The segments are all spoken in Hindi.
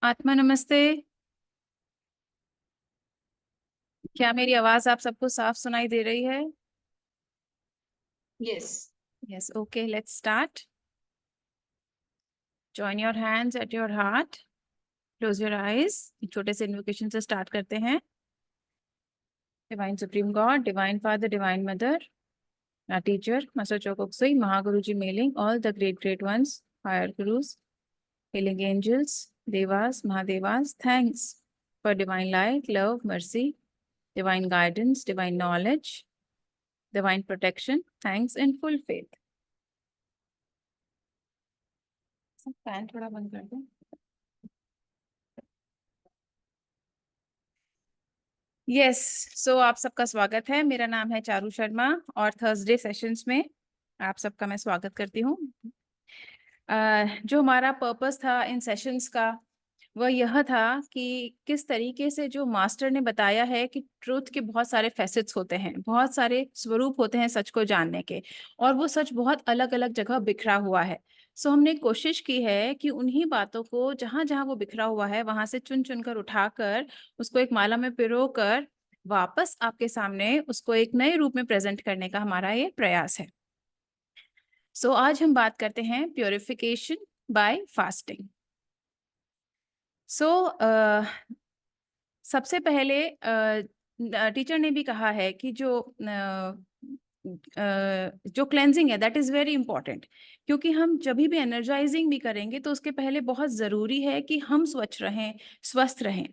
आत्मा नमस्ते। क्या मेरी आवाज आप सबको साफ सुनाई दे रही है? Yes. Yes, okay, let's start. Join your hands at your heart, close your eyes. छोटे से इन्वोकेशन से स्टार्ट करते हैं। Divine supreme God, divine father, divine mother, our teacher, Master Chokoksui, Mahaguruji mailing all the great ones, higher gurus, healing angels, devas, mahadevas, thanks for divine light, love, mercy, divine guidance, divine knowledge, divine protection, thanks in full faith. Fan थोड़ा बंद कर दो। यस, सो आप सबका स्वागत है। मेरा नाम है चारू शर्मा और थर्सडे सेशंस में आप सबका मैं स्वागत करती हूँ। जो हमारा पर्पस था इन सेशंस का वह यह था कि किस तरीके से जो मास्टर ने बताया है कि ट्रूथ के बहुत सारे फैसेट्स होते हैं, बहुत सारे स्वरूप होते हैं सच को जानने के, और वो सच बहुत अलग अलग जगह बिखरा हुआ है। सो हमने कोशिश की है कि उन्हीं बातों को जहां जहां वो बिखरा हुआ है वहां से चुन चुन कर उठाकर उसको एक माला में पिरोकर वापस आपके सामने उसको एक नए रूप में प्रेजेंट करने का हमारा ये प्रयास है। सो आज हम बात करते हैं प्योरिफिकेशन बाय फास्टिंग। सो सबसे पहले टीचर ने भी कहा है कि जो क्लेंजिंग है दैट इज वेरी इंपॉर्टेंट, क्योंकि हम जब भी एनर्जाइजिंग भी करेंगे तो उसके पहले बहुत जरूरी है कि हम स्वच्छ रहें, स्वस्थ रहें।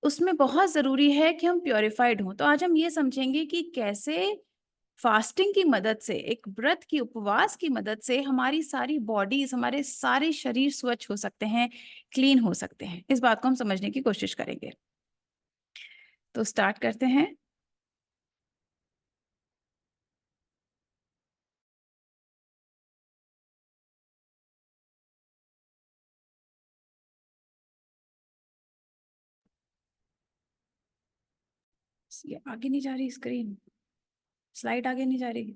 उसमें बहुत जरूरी है कि हम प्योरिफाइड हों। तो आज हम ये समझेंगे कि कैसे फास्टिंग की मदद से, एक व्रत की, उपवास की मदद से हमारी सारी बॉडीज, हमारे सारे शरीर स्वच्छ हो सकते हैं, क्लीन हो सकते हैं। इस बात को हम समझने की कोशिश करेंगे। तो स्टार्ट करते हैं। ये आगे नहीं जा रही स्क्रीन, स्लाइड आगे नहीं जा रही।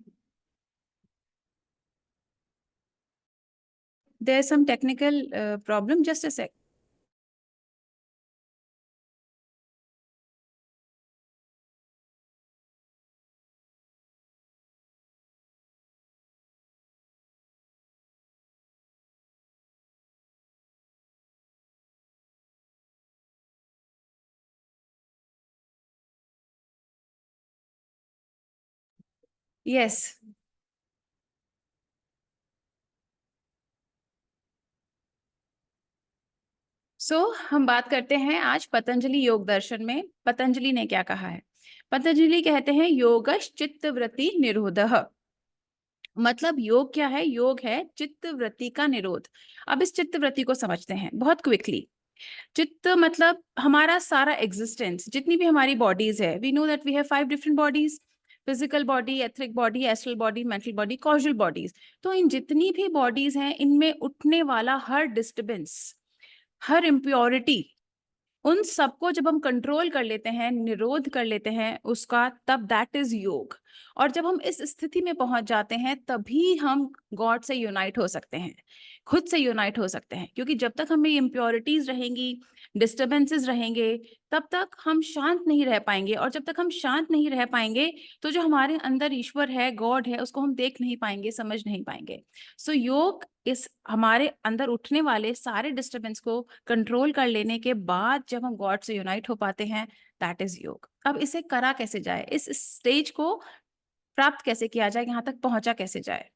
There some technical problem, just a sec. Yes, so हम बात करते हैं आज पतंजलि योग दर्शन में पतंजलि ने क्या कहा है। पतंजलि कहते हैं योगश चित्तवृत्ति निरोधः। मतलब योग क्या है? योग है चित्तवृत्ति का निरोध। अब इस चित्तवृत्ति को समझते हैं बहुत क्विकली। चित्त मतलब हमारा सारा एग्जिस्टेंस, जितनी भी हमारी बॉडीज है। We know that we have 5 different bodies: physical body, etheric body, astral body, mental body, causal bodies. तो इन जितनी भी बॉडीज हैं इनमें उठने वाला हर डिस्टर्बेंस, हर इम्प्योरिटी, उन सबको जब हम कंट्रोल कर लेते हैं, निरोध कर लेते हैं उसका, तब दैट इज योग। और जब हम इस स्थिति में पहुंच जाते हैं तभी हम गॉड से यूनाइट हो सकते हैं, खुद से यूनाइट हो सकते हैं। क्योंकि जब तक हमें इम्प्योरिटीज रहेंगी, डिस्टर्बेंसेस रहेंगे, तब तक हम शांत नहीं रह पाएंगे। और जब तक हम शांत नहीं रह पाएंगे तो जो हमारे अंदर ईश्वर है, गॉड है, उसको हम देख नहीं पाएंगे, समझ नहीं पाएंगे। सो योग इस हमारे अंदर उठने वाले सारे डिस्टर्बेंस को कंट्रोल कर लेने के बाद जब हम गॉड से यूनाइट हो पाते हैं, दैट इज योग। अब इसे करा कैसे जाए, इस स्टेज को प्राप्त कैसे किया जाए, यहाँ तक पहुंचा कैसे जाए?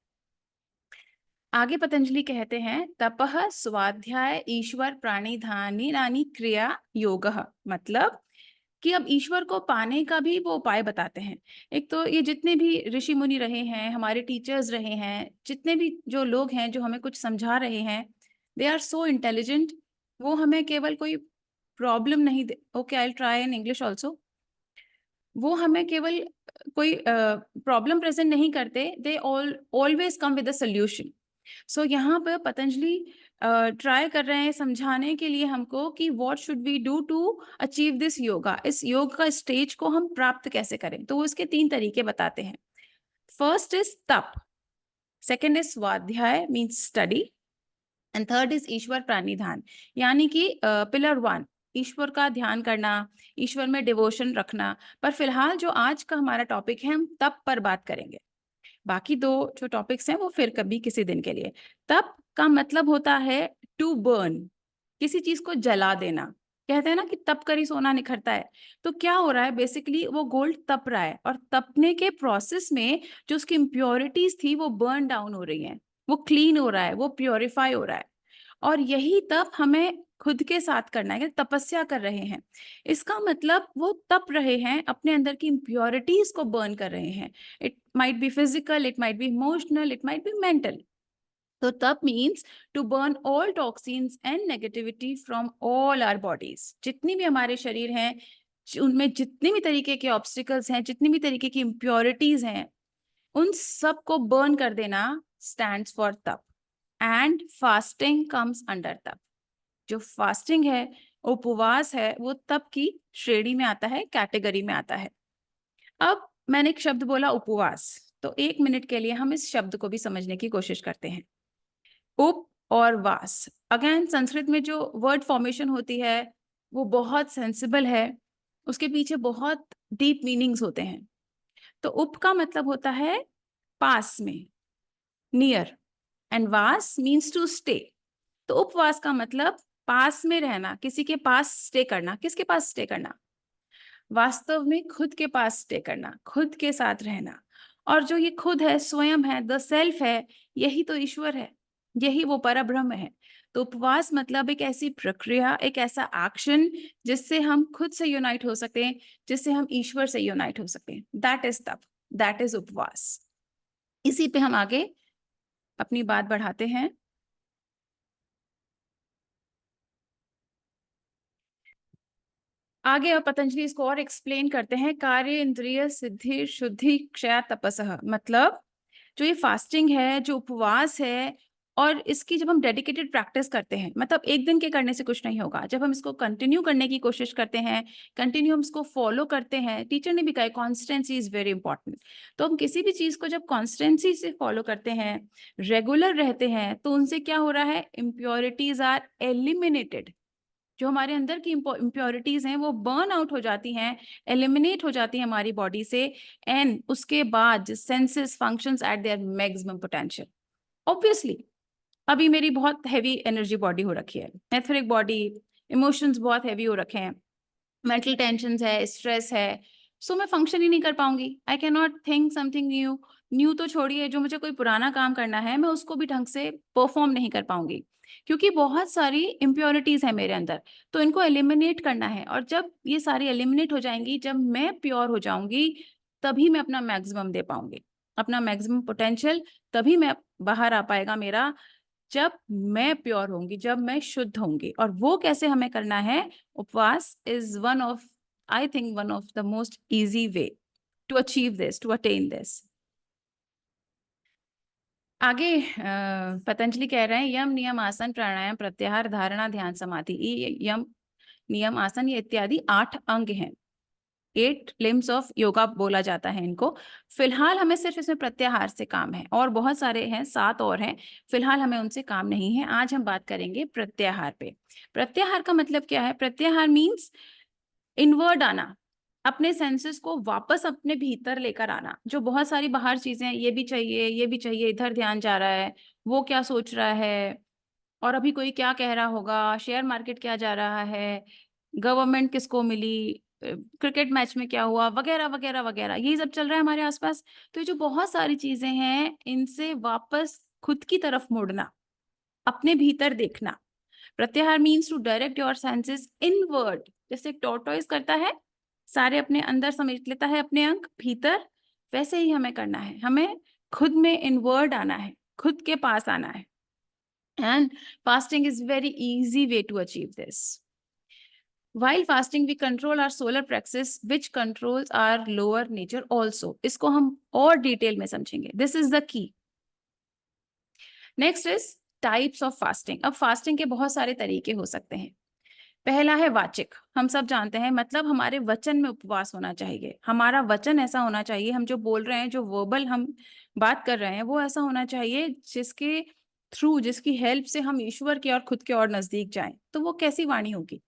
आगे पतंजलि कहते हैं तपः स्वाध्याय ईश्वर प्राणिधानी नानी क्रिया योगः। मतलब कि अब ईश्वर को पाने का भी वो उपाय बताते हैं। एक तो ये जितने भी ऋषि मुनि रहे हैं, हमारे टीचर्स रहे हैं, जितने भी जो लोग हैं जो हमें कुछ समझा रहे हैं, दे आर सो इंटेलिजेंट। वो हमें केवल कोई प्रॉब्लम नहीं दे, okay I will try in English also. वो हमें केवल कोई प्रॉब्लम प्रेजेंट नहीं करते, they always come with a solution. So यहाँ पर पतंजलि ट्राई कर रहे हैं समझाने के लिए हमको कि what should we do to achieve this yoga, इस योग का स्टेज को हम प्राप्त कैसे करें। तो वो इसके 3 तरीके बताते हैं। First is tap, second is swadhyaya means study, and third is Ishwar pranidhan, यानी कि पिलर वन ईश्वर का ध्यान करना, ईश्वर में डिवोशन रखना। पर फिलहाल जो आज का हमारा टॉपिक है हम तप पर बात करेंगे। बाकी दो जो टॉपिक्स हैं वो फिर कभी किसी दिन के लिए। तप का मतलब होता है टू बर्न, किसी चीज को जला देना। कहते हैं ना कि तप करी सोना निखरता है। तो क्या हो रहा है, बेसिकली वो गोल्ड तप रहा है और तपने के प्रोसेस में जो उसकी इम्प्योरिटीज थी वो बर्न डाउन हो रही हैं, वो क्लीन हो रहा है, वो प्योरीफाई हो रहा है। और यही तप हमें खुद के साथ करना है, तपस्या कर रहे हैं। इसका मतलब वो तप रहे हैं, अपने अंदर की इम्प्योरिटीज को बर्न कर रहे हैं। It might be physical, it might be emotional, it might be mental. तो तप means to burn all toxins and negativity from all our bodies. जितनी भी हमारे शरीर हैं, उनमें जितनी भी तरीके के ऑब्स्टिकल्स हैं, जितनी भी तरीके की इम्प्योरिटीज हैं, उन सब को बर्न कर देना स्टैंड्स फॉर तप। एंड फास्टिंग कम्स अंडर तप। जो फास्टिंग है, उपवास है, वो तप की श्रेणी में आता है, कैटेगरी में आता है। अब मैंने एक शब्द बोला उपवास, तो 1 मिनट के लिए हम इस शब्द को भी समझने की कोशिश करते हैं। उप और वास, अगेन संस्कृत में जो वर्ड फॉर्मेशन होती है वो बहुत सेंसिबल है, उसके पीछे बहुत डीप मीनिंग्स होते हैं। तो उप का मतलब होता है पास में, नियर, एंड वास मीन्स टू स्टे। तो उपवास का मतलब पास में रहना, किसी के पास स्टे करना। किसके पास स्टे करना? वास्तव में खुद के पास स्टे करना, खुद के साथ रहना। और जो ये खुद है, स्वयं है, द सेल्फ है, यही तो ईश्वर है, यही वो परब्रह्म है। तो उपवास मतलब एक ऐसी प्रक्रिया, एक ऐसा एक्शन जिससे हम खुद से यूनाइट हो सकते हैं, जिससे हम ईश्वर से यूनाइट हो सकते हैं। दैट इज तप, दैट इज उपवास। इसी पे हम आगे अपनी बात बढ़ाते हैं। आगे अब पतंजलि इसको और एक्सप्लेन करते हैं। कार्य इंद्रिय सिद्धि शुद्धि क्षय तपसः, मतलब जो ये फास्टिंग है, जो उपवास है, और इसकी जब हम डेडिकेटेड प्रैक्टिस करते हैं, मतलब एक दिन के करने से कुछ नहीं होगा। जब हम इसको कंटिन्यू करने की कोशिश करते हैं, कंटिन्यू हम इसको फॉलो करते हैं, टीचर ने भी कहा कॉन्स्टेंसी इज वेरी इंपॉर्टेंट। तो हम किसी भी चीज को जब कॉन्स्टेंसी से फॉलो करते हैं, रेगुलर रहते हैं, तो उनसे क्या हो रहा है, इम्प्योरिटीज आर एलिमिनेटेड। जो हमारे अंदर की इम्प्योरिटीज हैं वो बर्न आउट हो जाती हैं, एलिमिनेट हो जाती हैं हमारी बॉडी से। एंड उसके बाद senses functions eight there maximum potential. Obviously अभी मेरी बहुत हैवी एनर्जी बॉडी हो रखी है, एथरिक बॉडी, इमोशंस बहुत हैवी हो रखे हैं, मेंटल टेंशन है, स्ट्रेस है। सो मैं फंक्शन ही नहीं कर पाऊंगी। आई can not think something new. New तो छोड़िए, जो मुझे कोई पुराना काम करना है मैं उसको भी ढंग से परफॉर्म नहीं कर पाऊंगी, क्योंकि बहुत सारी इम्प्योरिटीज है मेरे अंदर। तो इनको एलिमिनेट करना है, और जब ये सारी एलिमिनेट हो जाएंगी, जब मैं प्योर हो जाऊंगी, तभी मैं अपना मैक्सिमम दे पाऊंगी, अपना मैक्सिमम पोटेंशियल तभी मैं बाहर आ पाएगा मेरा, जब मैं प्योर होंगी, जब मैं शुद्ध होंगी। और वो कैसे हमें करना है? उपवास is one of, I think one of the most easy way to achieve this, to attain this. आगे पतंजलि कह रहे हैं यम नियम आसन प्राणायाम प्रत्याहार धारणा ध्यान समाधि। ये यम नियम आसन ये इत्यादि 8 अंग हैं, 8 लिम्स ऑफ योगा बोला जाता है इनको। फिलहाल हमें सिर्फ इसमें प्रत्याहार से काम है, और बहुत सारे हैं, 7 और हैं, फिलहाल हमें उनसे काम नहीं है। आज हम बात करेंगे प्रत्याहार पे। प्रत्याहार का मतलब क्या है? प्रत्याहार मीन्स इनवर्ड आना, अपने सेंसेस को वापस अपने भीतर लेकर आना। जो बहुत सारी बाहर चीजें हैं, ये भी चाहिए, ये भी चाहिए, इधर ध्यान जा रहा है, वो क्या सोच रहा है, और अभी कोई क्या कह रहा होगा, शेयर मार्केट क्या जा रहा है, गवर्नमेंट किसको मिली, क्रिकेट मैच में क्या हुआ, वगैरह वगैरह वगैरह, यही सब चल रहा है हमारे आसपास। तो ये जो बहुत सारी चीजें हैं, इनसे वापस खुद की तरफ मुड़ना, अपने भीतर देखना। प्रत्याहार means to direct your senses inward, जैसे एक टॉर्टोइज करता है, सारे अपने अंदर समेट लेता है अपने अंक भीतर, वैसे ही हमें करना है। हमें खुद में इनवर्ड आना है, खुद के पास आना है। And fasting is very easy way to achieve this. While fasting, we control our solar plexus, which controls our lower nature also. इसको हम और डिटेल में समझेंगे. This is the key. Next is types of fasting. अब फास्टिंग के बहुत सारे तरीके हो सकते हैं। पहला है वाचिक, हम सब जानते हैं, मतलब हमारे वचन में उपवास होना चाहिए। हमारा वचन ऐसा होना चाहिए, हम जो बोल रहे हैं, जो वर्बल हम बात कर रहे हैं, वो ऐसा होना चाहिए जिसके थ्रू, जिसकी हेल्प से हम ईश्वर के और खुद के और नजदीक जाएं, तो वो कैसी वाणी होगी?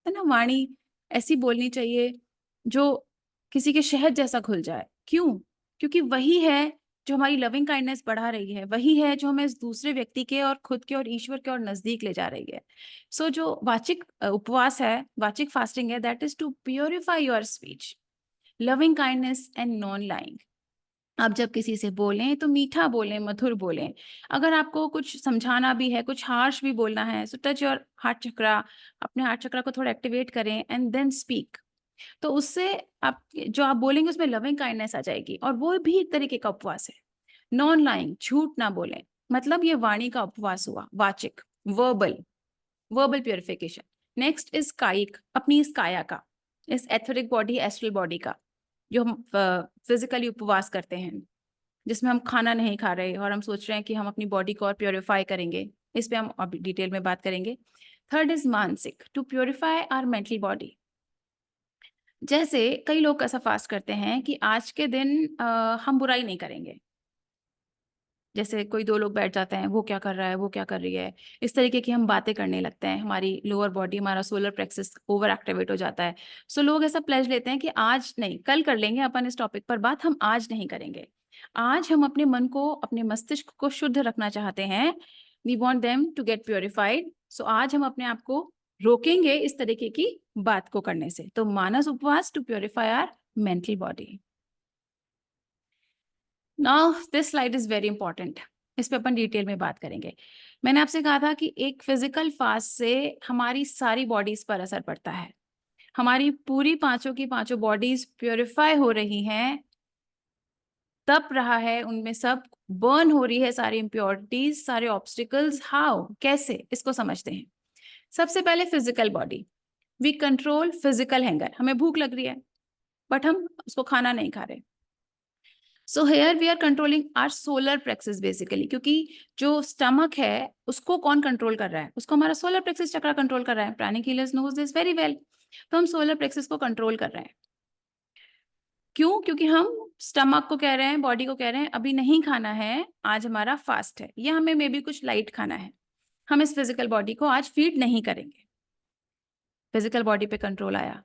है ना, वाणी ऐसी बोलनी चाहिए जो किसी के शहद जैसा घुल जाए। क्यों? क्योंकि वही है जो हमारी लविंग काइंडनेस बढ़ा रही है, वही है जो हमें इस दूसरे व्यक्ति के और खुद के और ईश्वर के और नजदीक ले जा रही है। सो जो वाचिक उपवास है, वाचिक फास्टिंग है, that is to purify your speech, loving kindness and non lying. आप जब किसी से बोलें तो मीठा बोलें, मधुर बोलें। अगर आपको कुछ समझाना भी है, कुछ हार्श भी बोलना है, सो टच योर हार्ट चक्रा, अपने हार्ट चक्रा को थोड़ा एक्टिवेट करें एंड देन स्पीक। तो उससे आप जो आप बोलेंगे उसमें लविंग काइंडनेस आ जाएगी, और वो भी एक तरीके का उपवास है। नॉन लाइंग, झूठ ना बोलें, मतलब ये वाणी का उपवास हुआ, वाचिक, verbal, verbal purification. Next is kayik, अपनी इस काया का, इस एथरिक बॉडी, एस्ट्रल बॉडी का, जो हम फिजिकली उपवास करते हैं, जिसमें हम खाना नहीं खा रहे और हम सोच रहे हैं कि हम अपनी बॉडी को और प्योरीफाई करेंगे। इस पे हम अभी डिटेल में बात करेंगे। थर्ड इज मानसिक, to purify our mental body. जैसे कई लोग ऐसा फास्ट करते हैं कि आज के दिन हम बुराई नहीं करेंगे। जैसे कोई दो लोग बैठ जाते हैं, वो क्या कर रहा है, वो क्या कर रही है, इस तरीके की हम बातें करने लगते हैं, हमारी लोअर बॉडी, हमारा सोलर प्लेक्सस ओवर एक्टिवेट हो जाता है। सो लोग ऐसा प्लेज लेते हैं कि आज नहीं, कल कर लेंगे अपन इस टॉपिक पर बात, हम आज नहीं करेंगे। आज हम अपने मन को, अपने मस्तिष्क को शुद्ध रखना चाहते हैं। We want them to get purified. So आज हम अपने आप को रोकेंगे इस तरीके की बात को करने से। तो मानस उपवास to purify our mental body. Now this slide is very important, इस पे अपन डिटेल में बात करेंगे। मैंने आपसे कहा था कि एक फिजिकल फास्ट से हमारी सारी बॉडीज पर असर पड़ता है। हमारी पूरी पांचों की पांचों बॉडीज प्योरीफाई हो रही हैं, तप रहा है, उनमें सब बर्न हो रही है, सारी इम्प्योरिटीज, सारे ऑब्स्टिकल्स। हाउ, कैसे, इसको समझते हैं। सबसे पहले physical body, we control physical hunger. हमें भूख लग रही है बट हम उसको खाना नहीं खा रहे। So here we are controlling our solar plexus basically, क्योंकि जो स्टमक है उसको कौन कंट्रोल कर रहा है? उसको हमारा सोलर प्लेक्सिस चक्र कंट्रोल कर रहा है। Pranic healers knows this very well. तो हम सोलर प्लेक्सिस को कंट्रोल कर रहे हैं। क्यों? क्योंकि हम स्टमक को कह रहे हैं, बॉडी को कह रहे हैं अभी नहीं खाना है, आज हमारा फास्ट है, या हमें मे बी कुछ लाइट खाना है, हम इस फिजिकल बॉडी को आज फीड नहीं करेंगे। फिजिकल बॉडी पे कंट्रोल आया।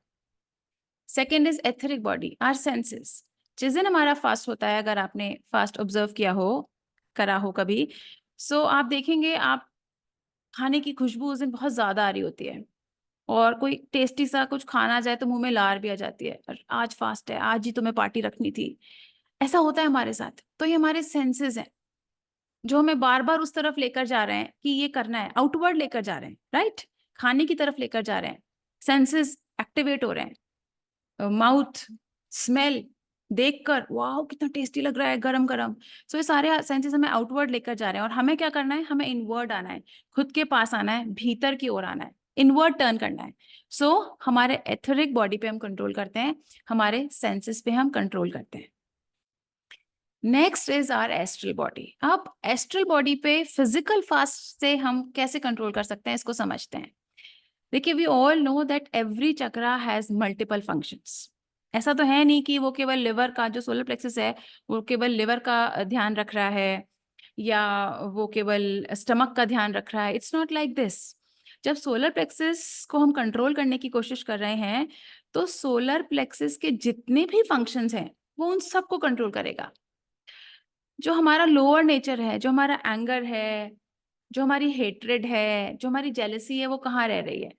Second is etheric body, are senses. जिस दिन हमारा फास्ट होता है, अगर आपने फास्ट ऑब्जर्व किया हो, करा हो कभी, सो आप देखेंगे, आप खाने की खुशबू उस दिन बहुत ज्यादा आ रही होती है, और कोई टेस्टी सा कुछ खाना जाए तो मुंह में लार भी आ जाती है, और आज फास्ट है, आज ही तुम्हें पार्टी रखनी थी। ऐसा होता है हमारे साथ। तो ये हमारे सेंसेस हैं जो हमें बार बार उस तरफ लेकर जा रहे हैं कि ये करना है, आउटवर्ड लेकर जा रहे हैं, राइट, खाने की तरफ लेकर जा रहे हैं। सेंसेस एक्टिवेट हो रहे हैं, माउथ, स्मेल, देखकर वाओ कितना टेस्टी लग रहा है, गरम गरम। सो ये सारे सेंसेस हमें आउटवर्ड लेकर जा रहे हैं, और हमें क्या करना है? हमें इनवर्ड आना है, खुद के पास आना है, भीतर की ओर आना है, इनवर्ड टर्न करना है। सो हमारे एथरिक बॉडी पे हम कंट्रोल करते हैं, हमारे सेंसेस पे हम कंट्रोल करते हैं। Next is our astral body. अब एस्ट्रल बॉडी पे फिजिकल फास्ट से हम कैसे कंट्रोल कर सकते हैं, इसको समझते हैं। देखिए, we all know that every chakra has multiple functions. ऐसा तो है नहीं कि वो केवल लिवर का, जो सोलर प्लेक्सस है वो केवल लिवर का ध्यान रख रहा है, या वो केवल स्टमक का ध्यान रख रहा है। It's not like this. जब सोलर प्लेक्सस को हम कंट्रोल करने की कोशिश कर रहे हैं, तो सोलर प्लेक्सस के जितने भी फंक्शंस हैं वो उन सबको कंट्रोल करेगा। जो हमारा लोअर नेचर है, जो हमारा एंगर है, जो हमारी हेट्रेड है, जो हमारी जेलसी है, वो कहाँ रह रही है?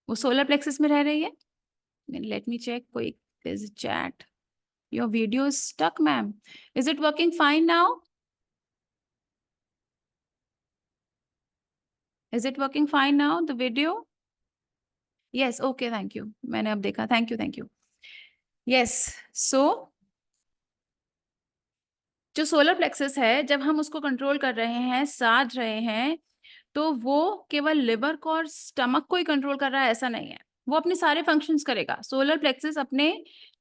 वो सोलर प्लेक्सस में रह रही है। लेट मी चेक, कोई there's a chat. Your video is stuck, ma'am. Is it working fine now? Is it working fine now, the video? Yes, okay, thank you. मैंने अब देखा, thank you, thank you. Yes, so जो सोलर प्लेक्सस है, जब हम उसको कंट्रोल कर रहे हैं, साध रहे हैं, तो वो केवल लिवर को और स्टमक को ही कंट्रोल कर रहा है, ऐसा नहीं है। वो अपने सारे फंक्शंस करेगा। सोलर प्लेक्सस अपने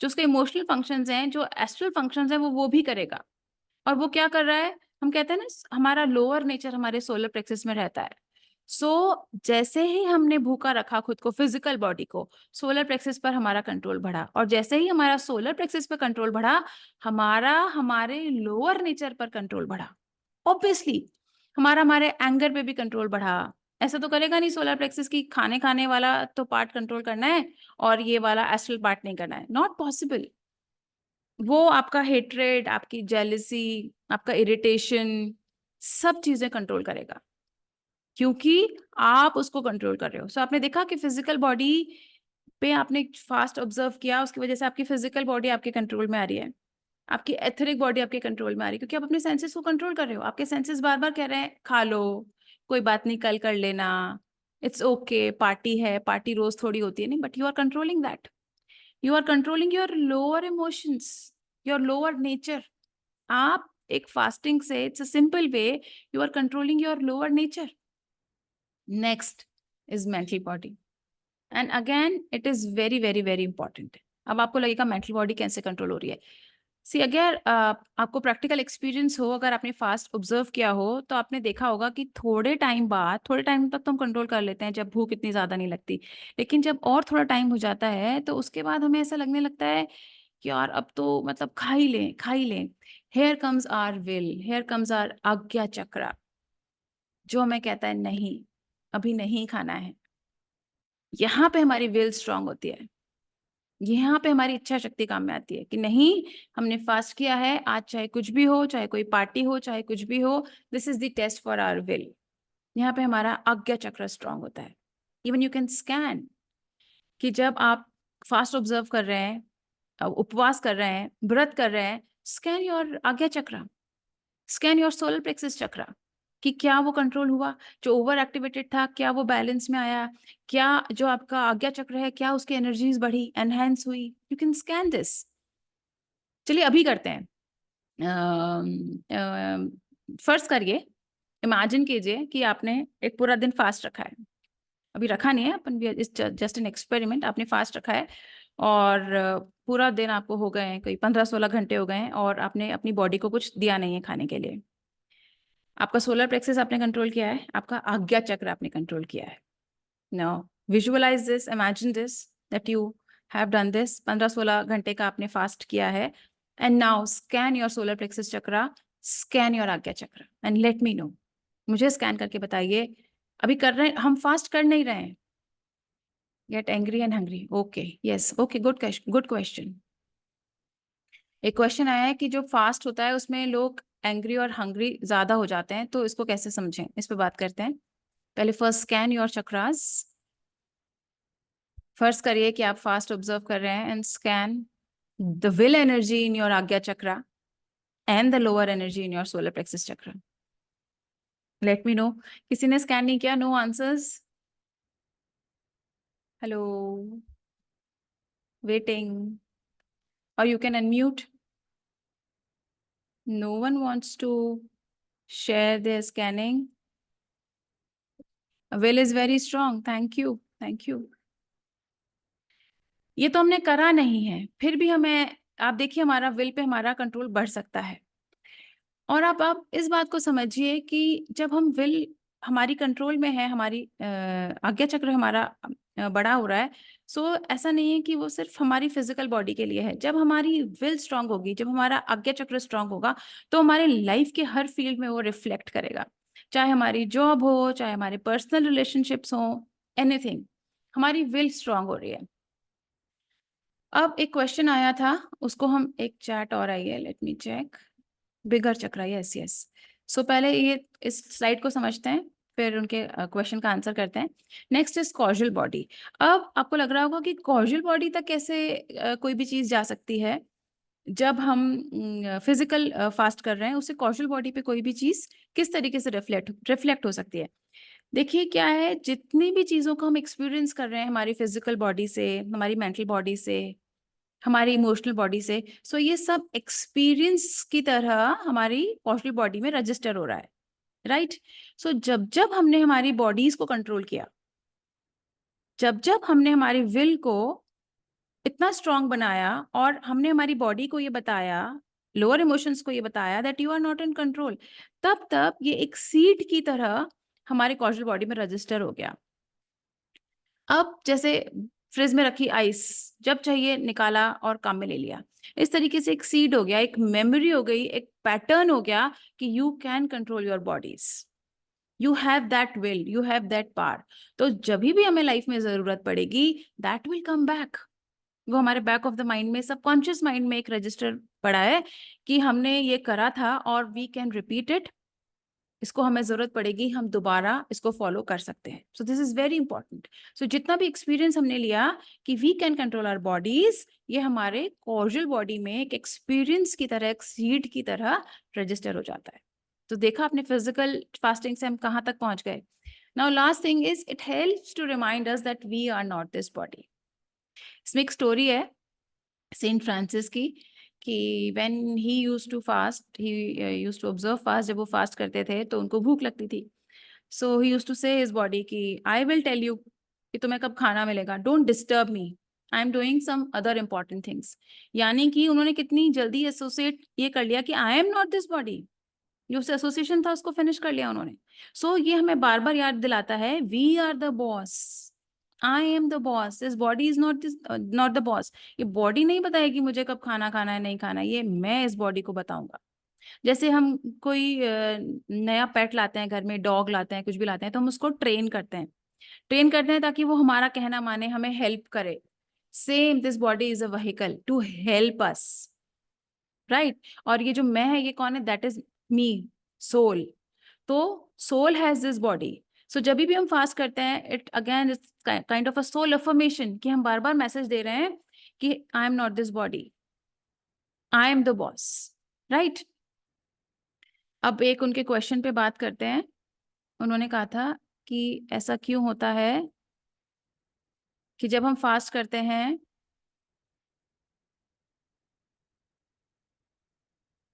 जो उसके इमोशनल फंक्शंस हैं, जो एस्ट्रल फंक्शंस हैं, वो भी करेगा। और वो क्या कर रहा है? हम कहते हैं ना, हमारा लोअर नेचर हमारे सोलर प्लेक्सस में रहता है। सो जैसे ही हमने भूखा रखा खुद को, फिजिकल बॉडी को, सोलर प्लेक्सस पर हमारा कंट्रोल बढ़ा, और जैसे ही हमारा सोलर प्लेक्सस पर कंट्रोल बढ़ा, हमारा हमारे लोअर नेचर पर कंट्रोल बढ़ा। ऑब्वियसली हमारा हमारे एंगर पे भी कंट्रोल बढ़ा। ऐसा तो करेगा नहीं सोलर प्लेक्सस की खाने खाने वाला तो पार्ट कंट्रोल करना है और ये वाला एस्ट्रल पार्ट नहीं करना है, नॉट पॉसिबल। वो आपका हेट्रेड, आपकी जेलसी, आपका इरिटेशन, सब चीजें कंट्रोल करेगा क्योंकि आप उसको कंट्रोल कर रहे हो। सो आपने देखा कि फिजिकल बॉडी पे आपने फास्ट ऑब्जर्व किया, उसकी वजह से आपकी फिजिकल बॉडी आपके कंट्रोल में आ रही है, आपकी एथरिक बॉडी आपके कंट्रोल में आ रही है क्योंकि आप अपने सेंसेस को कंट्रोल कर रहे हो। आपके सेंसेस बार बार कह रहे हैं खा लो, कोई बात नहीं कल कर लेना, इट्स ओके, पार्टी है, पार्टी रोज थोड़ी होती है, नहीं, but you are controlling that, you are controlling your lower emotions, your lower nature. आप एक फास्टिंग से, it's a simple way, you are controlling your lower nature. Next is mental body, and again it is very very very important. अब आपको लगेगा मेंटल बॉडी कैसे कंट्रोल हो रही है। सी अगर आपको प्रैक्टिकल एक्सपीरियंस हो, अगर आपने फास्ट ऑब्जर्व किया हो तो आपने देखा होगा कि थोड़े टाइम बाद, थोड़े टाइम तक तो हम कंट्रोल कर लेते हैं जब भूख इतनी ज़्यादा नहीं लगती, लेकिन जब और थोड़ा टाइम हो जाता है तो उसके बाद हमें ऐसा लगने लगता है कि यार अब तो मतलब खा ही लें, खा ही लें। Here comes our will, here comes our Ajna chakra, जो हमें कहता है नहीं, अभी नहीं खाना है। यहाँ पे हमारी विल स्ट्रांग होती है, यहाँ पे हमारी इच्छा शक्ति काम में आती है कि नहीं, हमने फास्ट किया है आज, चाहे कुछ भी हो, चाहे कोई पार्टी हो, चाहे कुछ भी हो, this is the test for our will. यहाँ पे हमारा आज्ञा चक्र स्ट्रांग होता है। इवन यू कैन स्कैन कि जब आप फास्ट ऑब्जर्व कर रहे हैं, उपवास कर रहे हैं, व्रत कर रहे हैं, स्कैन योर आज्ञा चक्र, स्कैन योर सोलर प्लेक्सिस चक्र, कि क्या वो कंट्रोल हुआ, जो ओवर एक्टिवेटेड था क्या वो बैलेंस में आया, क्या जो आपका आज्ञा चक्र है क्या उसकी एनर्जीज बढ़ी, एनहेंस हुई। You can scan this. चलिए अभी करते हैं। फर्ज करिए, इमेजिन कीजिए कि आपने एक पूरा दिन फास्ट रखा है। अभी रखा नहीं है अपन, जस्ट एन एक्सपेरिमेंट। आपने फास्ट रखा है और पूरा दिन आपको हो गए हैं, कोई 15-16 घंटे हो गए हैं और आपने अपनी बॉडी को कुछ दिया नहीं है खाने के लिए। आपका सोलर प्लेक्सस आपने कंट्रोल किया है, आपका आज्ञा चक्र आपने कंट्रोल किया है। Now visualize this, imagine this that you have done this, 15-16 घंटे का आपने फास्ट किया है। And now scan your solar plexus chakra, scan your Ajna chakra and let me know. मुझे स्कैन करके बताइए। अभी कर रहे हैं हम, फास्ट कर नहीं रहे हैं। Get angry and hungry, okay, yes, okay, good question. एक क्वेश्चन आया है कि जो फास्ट होता है उसमें लोग एंग्री और हंग्री ज्यादा हो जाते हैं, तो इसको कैसे समझें, इस पे बात करते हैं। पहले first scan your chakras. First करिए कि आप फास्ट ऑब्जर्व कर रहे हैं and scan the will energy in your ajna chakra and the lower energy in your solar plexus chakra. Let me know. किसी ने स्कैन नहीं किया? No answers? हेलो, वेटिंग, और you can unmute. No one wants to share their scanning. Will is very strong. Thank you. Thank you. ये तो हमने करा नहीं है, फिर भी हमें, आप देखिए हमारा विल पे हमारा कंट्रोल बढ़ सकता है। और आप इस बात को समझिए कि जब हम विल हमारी कंट्रोल में है, हमारी आज्ञा चक्र हमारा बड़ा हो रहा है, सो ऐसा नहीं है कि वो सिर्फ हमारी फिजिकल बॉडी के लिए है। जब हमारी विल स्ट्रांग होगी, जब हमारा आज्ञा चक्र स्ट्रांग होगा, तो हमारे लाइफ के हर फील्ड में वो रिफ्लेक्ट करेगा। चाहे हमारी जॉब हो, चाहे हमारे पर्सनल रिलेशनशिप्स हो, एनीथिंग, हमारी विल स्ट्रांग हो रही है। अब एक क्वेश्चन आया था, उसको हम, एक चैट और आई है, लेट मी चेक। बिगर चक्रा, यस यस। सो पहले ये इस स्लाइड को समझते हैं, फिर उनके क्वेश्चन का आंसर करते हैं। Next is casual body. अब आपको लग रहा होगा कि कॉजुअल बॉडी तक कैसे कोई भी चीज जा सकती है। जब हम फिजिकल फास्ट कर रहे हैं, उससे कॉजुअल बॉडी पे कोई भी चीज किस तरीके से रिफ्लेक्ट हो सकती है। देखिए क्या है, जितनी भी चीजों को हम एक्सपीरियंस कर रहे हैं हमारी फिजिकल बॉडी से, हमारी मेंटल बॉडी से, हमारी इमोशनल बॉडी से, सो ये सब एक्सपीरियंस की तरह हमारी कॉशनल बॉडी में रजिस्टर हो रहा है, राइट। सो जब जब हमने हमारी बॉडीज को कंट्रोल किया, जब जब हमने हमारी विल को इतना स्ट्रांग बनाया और हमने हमारी बॉडी को ये बताया, लोअर इमोशंस को ये बताया that you are not in control, तब तब ये एक सीड की तरह हमारे कॉशनल बॉडी में रजिस्टर हो गया। अब जैसे फ्रिज में रखी आइस, जब चाहिए निकाला और काम में ले लिया, इस तरीके से एक सीड हो गया, एक मेमोरी हो गई, एक पैटर्न हो गया कि you can control your bodies. You have that will, you have that power. तो जब भी हमें लाइफ में जरूरत पड़ेगी, दैट विल कम बैक। वो हमारे बैक ऑफ द माइंड में, सबकॉन्शियस माइंड में एक रजिस्टर पड़ा है कि हमने ये करा था और वी कैन रिपीट इट। इसको हमें जरूरत पड़ेगी, हम दोबारा इसको फॉलो कर सकते हैं। So this is very important. So जितना भी एक्सपीरियंस हमने लिया कि we can control our bodies, ये हमारे कॉर्जल बॉडी में एक एक्सपीरियंस की तरह, एक सीड की तरह रजिस्टर हो जाता है। तो देखा आपने फिजिकल फास्टिंग से हम कहाँ तक पहुंच गए। Now last thing is it helps to remind us that we are not this body. इसमें एक स्टोरी है सेंट फ्रांसिस की, कि when he used to fast, he used to observe fast, जब वो फास्ट करते थे तो उनको भूख लगती थी। सो ही यूज्ड टू से हिज बॉडी कि आई विल टेल यू कि तुम्हें कब खाना मिलेगा, don't disturb me, I am doing some other important things. यानी कि उन्होंने कितनी जल्दी एसोसिएट ये कर लिया कि I am not this body, जो उससे एसोसिएशन था उसको फिनिश कर लिया उन्होंने। सो ये हमें बार बार याद दिलाता है, we are the boss, I am the boss, this body is not this, not the boss. ये बॉडी नहीं बताएगी मुझे कब खाना खाना है नहीं खाना है, ये मैं इस बॉडी को बताऊंगा। जैसे हम कोई नया पेट लाते हैं घर में, डॉग लाते हैं, कुछ भी लाते हैं, तो हम उसको ट्रेन करते हैं ताकि वो हमारा कहना माने, हमें हेल्प करे। Same this body is a vehicle to help us, right. और ये जो मैं है ये कौन है, दैट इज मी, सोल। तो soul has this body. So जब भी हम फास्ट करते हैं, it again is kind of a soul affirmation, कि हम बार बार मैसेज दे रहे हैं कि I am not this body, I am the boss, right. अब एक उनके क्वेश्चन पे बात करते हैं। उन्होंने कहा था कि ऐसा क्यों होता है कि जब हम फास्ट करते हैं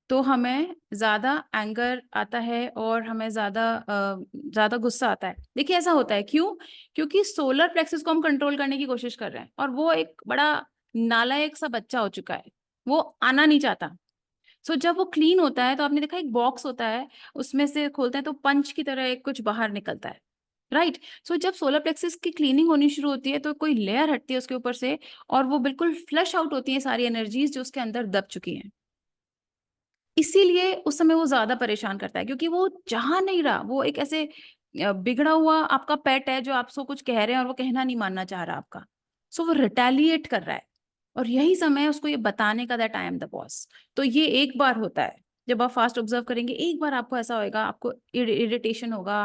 तो हमें ज्यादा एंगर आता है और हमें ज्यादा गुस्सा आता है। देखिए ऐसा होता है क्यों, क्योंकि सोलर प्लेक्सस को हम कंट्रोल करने की कोशिश कर रहे हैं और वो एक बड़ा नालायक सा बच्चा हो चुका है, वो आना नहीं चाहता। सो जब वो क्लीन होता है तो आपने देखा एक बॉक्स होता है, उसमें से खोलते हैं तो पंच की तरह एक कुछ बाहर निकलता है, राइट। सो जब सोलर प्लेक्सस की क्लीनिंग होनी शुरू होती है तो कोई लेयर हटती है उसके ऊपर से, और वो बिल्कुल फ्लश आउट होती है सारी एनर्जीज जो उसके अंदर दब चुकी हैं। इसीलिए उस समय वो ज्यादा परेशान करता है, क्योंकि वो चाह नहीं रहा, वो एक ऐसे बिगड़ा हुआ आपका पेट है जो आपको कुछ कह रहे हैं और वो कहना नहीं मानना चाह रहा आपका। सो वो रिटेलिएट कर रहा है, और यही समय है उसको ये बताने का, that I am the boss. तो ये एक बार होता है जब आप फास्ट ऑब्जर्व करेंगे, एक बार आपको ऐसा होएगा, आपको इरिटेशन होगा,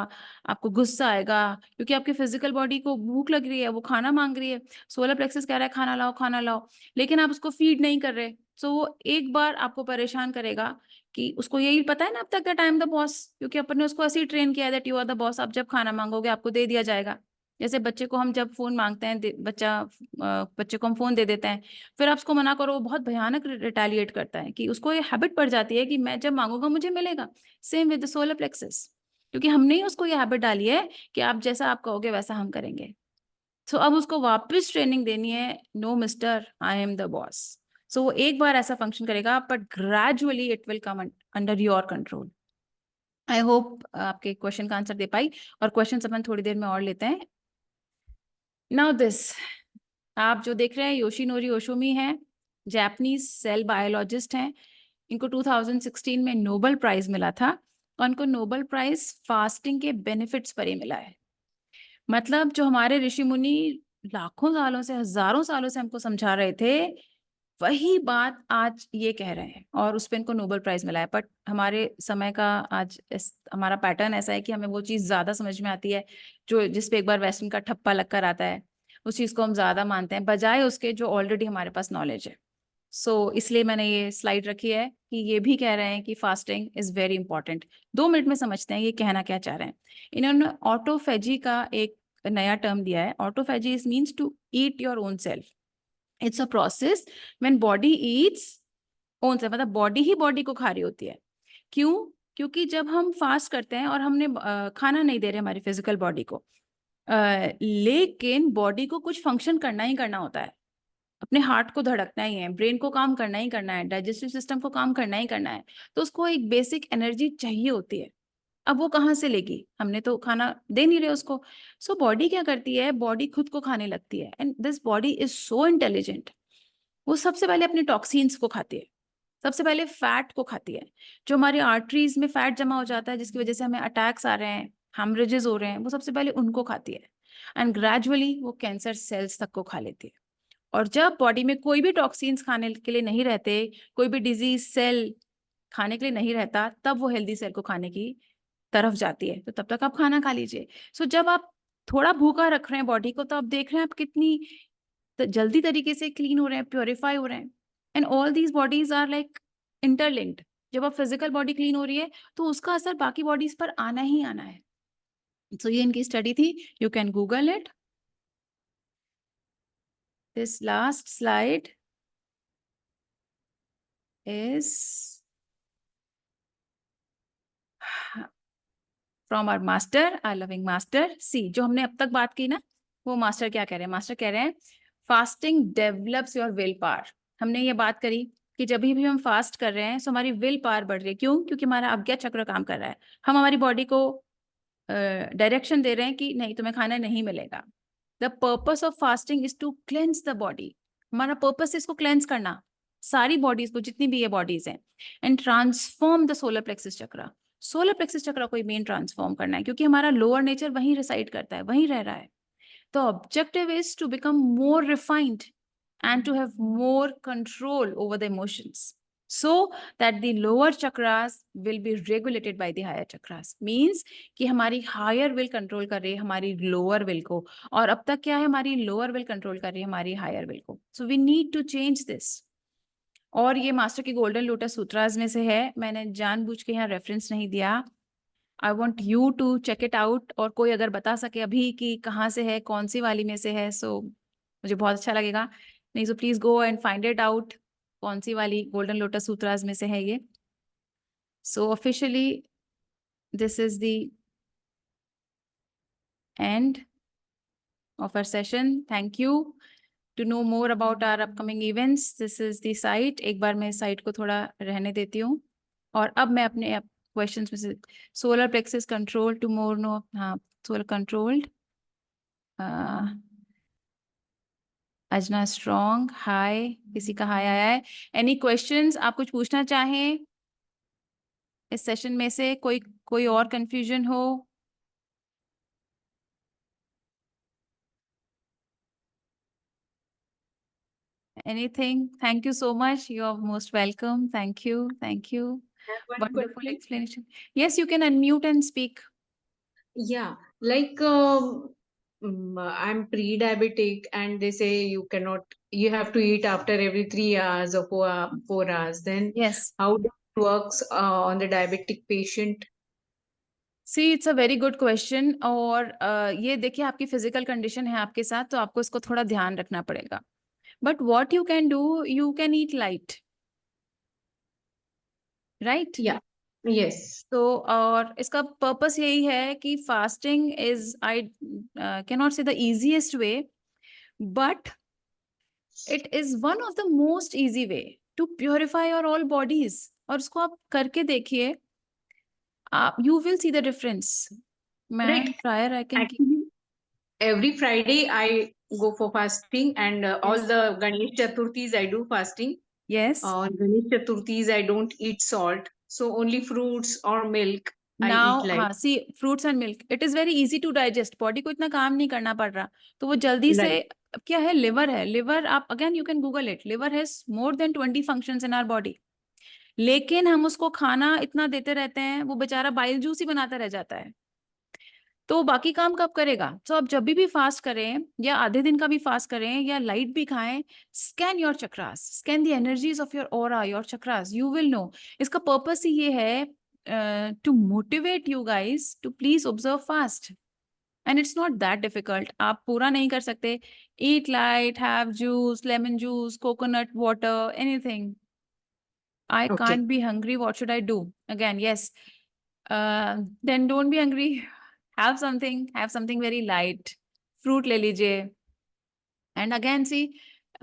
आपको गुस्सा आएगा, क्योंकि आपकी फिजिकल बॉडी को भूख लग रही है, वो खाना मांग रही है। सोलर प्लेक्सस कह रहा है खाना लाओ खाना लाओ, लेकिन आप उसको फीड नहीं कर रहे। सो वो एक बार आपको परेशान करेगा, कि उसको यही पता है ना अब तक that I am the boss, क्योंकि अपन ने उसको ऐसे ही ट्रेन किया है that you are the boss, आप जब खाना मांगोगे आपको दे दिया जाएगा। जैसे बच्चे को हम जब फोन मांगते हैं, बच्चे को हम फोन दे देते हैं, फिर आप उसको मना करो, वो बहुत भयानक रिटेलिएट करता है, कि उसको ये हैबिट पड़ जाती है कि मैं जब मांगूंगा मुझे मिलेगा। Same with the solar plexus, क्योंकि हमने ही उसको ये हैबिट डाली है कि आप जैसा आप कहोगे वैसा हम करेंगे। सो अब उसको वापस ट्रेनिंग देनी है, no mister, I am the boss. So वो एक बार ऐसा फंक्शन करेगा, but gradually it will come under your control. I hope आपके क्वेश्चन का आंसर दे पाई, और क्वेश्चन अपन थोड़ी देर में और लेते हैं। नाउ दिस, आप जो देख रहे हैं योशिनोरी ओशोमी हैं, जापानीज सेल बायोलॉजिस्ट हैं। इनको 2016 में नोबेल प्राइज मिला था, और उनको नोबेल प्राइज फास्टिंग के बेनिफिट्स पर ही मिला है। मतलब जो हमारे ऋषि मुनि लाखों सालों से, हजारों सालों से हमको समझा रहे थे, वही बात आज ये कह रहे हैं, और उस पे इनको नोबेल प्राइज मिला है। बट हमारे समय का आज हमारा पैटर्न ऐसा है कि हमें वो चीज़ ज्यादा समझ में आती है जो जिस पे एक बार वेस्टर्न का ठप्पा लग कर आता है, उस चीज़ को हम ज्यादा मानते हैं बजाय उसके जो ऑलरेडी हमारे पास नॉलेज है। सो इसलिए मैंने ये स्लाइड रखी है कि ये भी कह रहे हैं कि fasting is very important. 2 minute में समझते हैं ये कहना क्या चाह रहे हैं। इन्होंने ऑटोफेजी का एक नया टर्म दिया है। Autophagy is means to eat your own self. It's a process when body eats own self, मतलब बॉडी ही बॉडी को खा रही होती है। क्यों? क्योंकि जब हम फास्ट करते हैं और हमने खाना नहीं दे रहे हमारी फिजिकल बॉडी को, लेकिन बॉडी को कुछ फंक्शन करना ही करना होता है, अपने हार्ट को धड़कना ही है, ब्रेन को काम करना ही करना है, डाइजेस्टिव सिस्टम को काम करना ही करना है, तो उसको एक बेसिक एनर्जी चाहिए होती है। अब वो कहाँ से लेगी, हमने तो खाना दे नहीं रहे उसको। सो बॉडी क्या करती है, बॉडी खुद को खाने लगती है, and this body is so intelligent. वो सबसे पहले अपने टॉक्सिन्स को खाती है, सबसे पहले फैट को खाती है। जो हमारी आर्टरीज में फैट जमा हो जाता है जिसकी वजह से हमें अटैक्स आ रहे हैं, हेमरेजेस हो रहे हैं, वो सबसे पहले उनको खाती है एंड ग्रेजुअली वो कैंसर सेल्स तक को खा लेती है। और जब बॉडी में कोई भी टॉक्सिन्स खाने के लिए नहीं रहते, कोई भी डिजीज सेल खाने के लिए नहीं रहता, तब वो हेल्दी सेल को खाने की तरफ जाती है। तो तब तक आप खाना खा लीजिए। सो जब आप थोड़ा भूखा रख रहे हैं बॉडी को, तो आप देख रहे हैं आप कितनी जल्दी तरीके से क्लीन हो रहे हैं, प्योरीफाई हो रहे हैं। And all these bodies are like interlinked. जब आप फिजिकल बॉडी क्लीन हो रही है तो उसका असर बाकी बॉडीज पर आना ही आना है। सो ये इनकी स्टडी थी, you can Google it. This last slide is from our master, our loving master. See, जो हमने अब तक बात की ना, वो मास्टर क्या कह रहे हैं? मास्टर कह रहे हैं fasting develops your will power. हमने ये बात करी कि जब भी हम फास्ट कर रहे हैं तो हमारी विल पावर बढ़ रही है। क्यों? क्योंकि हमारा अज्ञा चक्र काम कर रहा है। हम हमारी बॉडी को डायरेक्शन दे रहे हैं कि नहीं, तुम्हें खाना नहीं मिलेगा। The purpose of fasting is to cleanse the body. हमारा पर्पस है इसको क्लेंस करना, सारी बॉडीज को, जितनी भी ये बॉडीज हैं, and transform the solar plexus चक्र। सोलर प्लेक्सिस चक्र को मेन ट्रांसफॉर्म करना है, क्योंकि हमारा लोअर नेचर वहीं रिसाइड करता है, वहीं रह रहा है। The objective is to become more refined and to have more control over the emotions, so that the lower chakras will be regulated by the higher chakras। means कि हमारी higher will control कर रही है हमारी lower will को, और अब तक क्या है, हमारी lower will control कर रही है हमारी higher will को। so we need to change this। और ये मास्टर की गोल्डन लोटस सूत्रास में से है, मैंने जानबूझ के यहाँ रेफरेंस नहीं दिया। I want you to check it out, और कोई अगर बता सके अभी कि कहाँ से है, कौन सी वाली में से है, सो मुझे बहुत अच्छा लगेगा। नहीं तो please go and find it out, कौन सी वाली गोल्डन लोटस सूत्रास में से है ये। So officially this is the end of our session. Thank you. To know more about our upcoming events, this is the site। एक बार मैं साइट को थोड़ा रहने देती हूँ, और अब मैं अपने क्वेश्चंस में से solar plexus control to more no, हाँ, solar controlled. Ajna strong, hi, किसी का हाय आया है? Any questions? आप कुछ पूछना चाहें इस सेशन में से? कोई और कंफ्यूजन हो? Anything? Thank you so much. You are most welcome. Thank you. Thank you. Wonderful explanation. Yes, you can unmute and speak. Yeah, like I'm pre-diabetic, and they say you have to eat after every 3 hours or 4 hours. Then Yes. how does it works on the diabetic patient? See, it's a very good question. और ये देखिए, आपकी फिजिकल कंडीशन है आपके साथ, तो आपको इसको थोड़ा ध्यान रखना पड़ेगा। But what you can do, you can eat light, right? Yeah, yes, तो और इसका पर्पस यही है कि fasting is, I can not say the easiest way, but it is one of the most easy way to purify your all bodies. और इसको आप करके देखिए, आप, you will see the difference. मैं right. Prior I can Actually, every Friday I go for fasting, and all yes, the Ganesh Chaturthis I do fasting. Yes. On Ganesh Chaturthis I don't eat salt, so only fruits or milk I eat now, like. हाँ, see, fruits and milk, it is very easy to digest, body को इतना काम नहीं करना पड़ रहा, तो वो जल्दी से। Right. अब क्या है, लिवर है, लिवर, आप again you can Google it, liver has more than 20 functions in our body, लेकिन हम उसको खाना इतना देते रहते हैं, वो बेचारा बाइल जूस ही बनाता रह जाता है, तो बाकी काम कब करेगा? तो आप जब भी फास्ट करें, या आधे दिन का भी फास्ट करें, या लाइट भी खाएं, scan your chakras, scan the energies of your aura, your chakras, you will know. इसका पर्पस ही ये है to motivate you guys to please observe fast, and it's not that difficult. आप पूरा नहीं कर सकते, eat light, have juice, lemon juice, coconut water, anything. I Okay. can't be hungry, what should I do? Again, yes, then don't be hungry, have something very light, fruit ले लीजिए। एंड अगेन सी,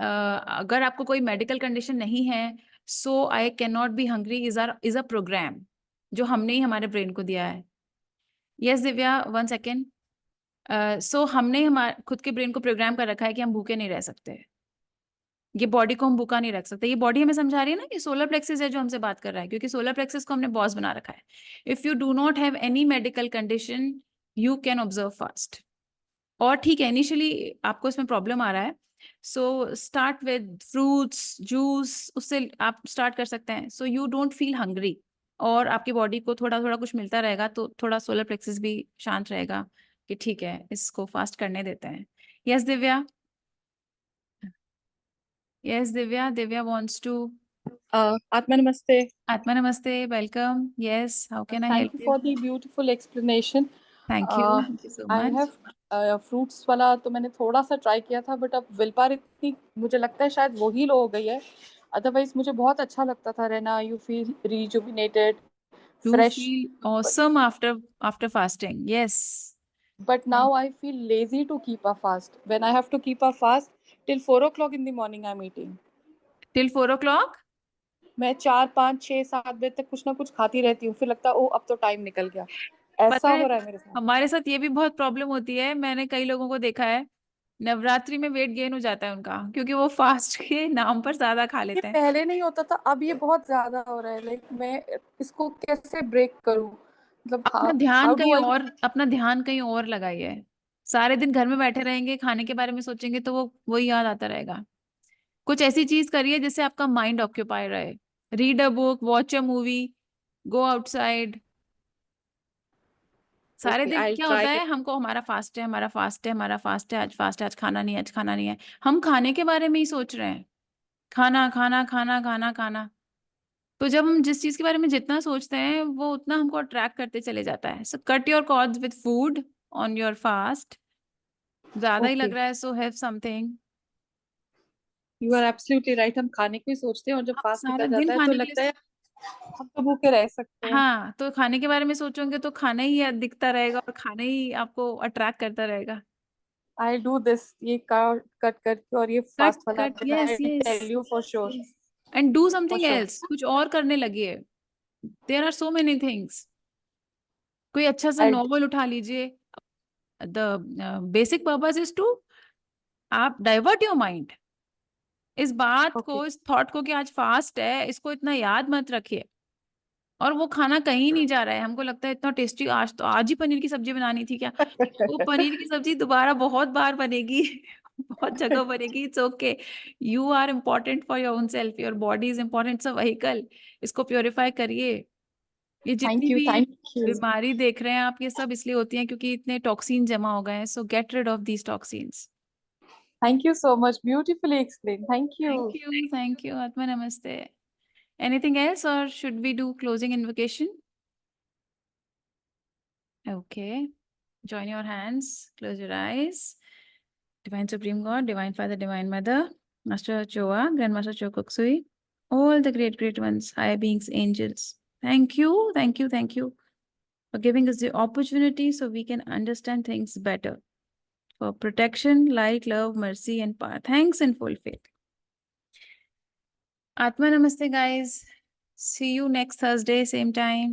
अगर आपको कोई मेडिकल कंडीशन नहीं है, so I can not be hungry is a program जो हमने ही हमारे ब्रेन को दिया है। Yes Divya, 1 second. सो हमने हमारे खुद के ब्रेन को प्रोग्राम कर रखा है कि हम भूखे नहीं रह सकते, ये बॉडी को हम भूखा नहीं रख सकते। ये बॉडी हमें समझा रही है ना कि सोलर प्लेक्सिस है जो हमसे बात कर रहा है, क्योंकि सोलर प्लेक्सिस को हमने बॉस बना रखा है। If you do not have any medical condition, You can observe fast. और ठीक है, इनिशियली आपको इसमें प्रॉब्लम आ रहा है, so start with fruits, juice, उससे आप स्टार्ट कर सकते हैं, so you don't feel hungry, और आपकी बॉडी को थोड़ा थोड़ा कुछ मिलता रहेगा, तो थोड़ा सोलर प्लेक्सस भी शांत रहेगा कि ठीक है, इसको फास्ट करने देते हैं. Yes Divya. Yes Divya. Divya wants to. Atma Namaste. Atma namaste. Welcome. Yes, how can I Thank help you you? for the beautiful explanation. Thank you. Thank you so I much. have fruits वाला तो मैंने थोड़ा सा ट्राई किया था, बट अब विल पावर इतनी मुझे लगता है शायद वही लो हो गई है. अदरवाइज मुझे बहुत अच्छा लगता था रहना. You feel rejuvenated, You fresh. feel awesome after fasting. Yes. But now I feel lazy to keep a fast. When I have to keep a fast, till 4 o'clock in the morning I'm eating. Till 4 o'clock? मैं 4, 5, 6, 7 बजे तक कुछ ना कुछ खाती रहती हूँ. फिर लगता है ओ अब तो टाइम निकल गया. पता ऐसा है, हो रहा है मेरे साथ. हमारे साथ ये भी बहुत प्रॉब्लम होती है. मैंने कई लोगों को देखा है, नवरात्रि में वेट गेन हो जाता है उनका, क्योंकि वो फास्ट के नाम पर ज्यादा खा ये लेते हैं. पहले नहीं होता था, अब ये बहुत ज्यादा हो रहा है. लाइक मैं इसको कैसे ब्रेक करूं, मतलब हाउ डू आई. अपना ध्यान कहीं और लगाइए. सारे दिन घर में बैठे रहेंगे, खाने के बारे में सोचेंगे, तो वो वही याद आता रहेगा. कुछ ऐसी चीज करिए जिससे आपका माइंड ऑक्यूपाई रहे. Read a book, watch a movie, go outside. सारे ओके, दिन आई क्या ट्राई. होता है, हमको हमारा फास्ट है, हमारा फास्ट है, हमारा फास्ट है, आज फास्ट है, आज खाना नहीं है, आज खाना नहीं है. हम खाने के बारे में ही सोच रहे हैं, खाना खाना खाना खाना खाना. तो जब हम जिस चीज के बारे में जितना सोचते हैं, वो उतना हमको अट्रैक्ट करते चले जाता है. So cut your cords with food on your fast. ज्यादा ही लग ओके, रहा है, so have something. You are absolutely right. हम खाने को ही सोचते हैं और जब हम फास्ट सारे निकल दिन जाता है तो खाने के लगता लिए, है हम तो भूखे रह सकते हैं. हाँ, तो खाने के बारे में सोचोगे तो खाना ही दिखता रहेगा, और खाना ही आपको अट्रैक्ट करता रहेगा. आई डू दिस, ये कट कट करके और ये कट फास्ट वाला कट. दिन. Yes I yes. Tell you for sure. And do for something sure. Else, कुछ और करने लगिए. There are so many things. कोई अच्छा सा आई नॉवल उठा लीजिए. The basic purpose is to, आप डाइवर्ट योर माइंड. इस बात ओके. को, इस थॉट को कि आज फास्ट है, इसको इतना याद मत रखिए. और वो खाना कहीं नहीं जा रहा है. हमको लगता है इतना टेस्टी, आज तो आज ही पनीर की सब्जी बनानी थी क्या? वो पनीर की सब्जी दोबारा बहुत बार बनेगी. बहुत जगह बनेगी. It's okay. You are important for your own self. Your body is important. It's a vehicle. इसको प्योरीफाई करिए. ये जितनी थैंक यू, भी थैंक यू. बीमारी देख रहे हैं आप, ये सब इसलिए होती हैं क्योंकि इतने टॉक्सिन जमा हो गए हैं. So get rid of these toxins. Thank you so much. Beautifully explain. Thank you. Thank you. Thank you. आत्मा नमस्ते. Anything else, or should we do closing invocation? Okay. Join your hands. Close your eyes. Divine Supreme God, Divine Father, Divine Mother, Master Choa, Grandmaster Chokuksui, all the great, great ones, higher beings, angels. Thank you, thank you, thank you for giving us the opportunity so we can understand things better. For protection, light, love, mercy, and power. Thanks in full faith. Atma Namaste, guys. See you next Thursday, same time.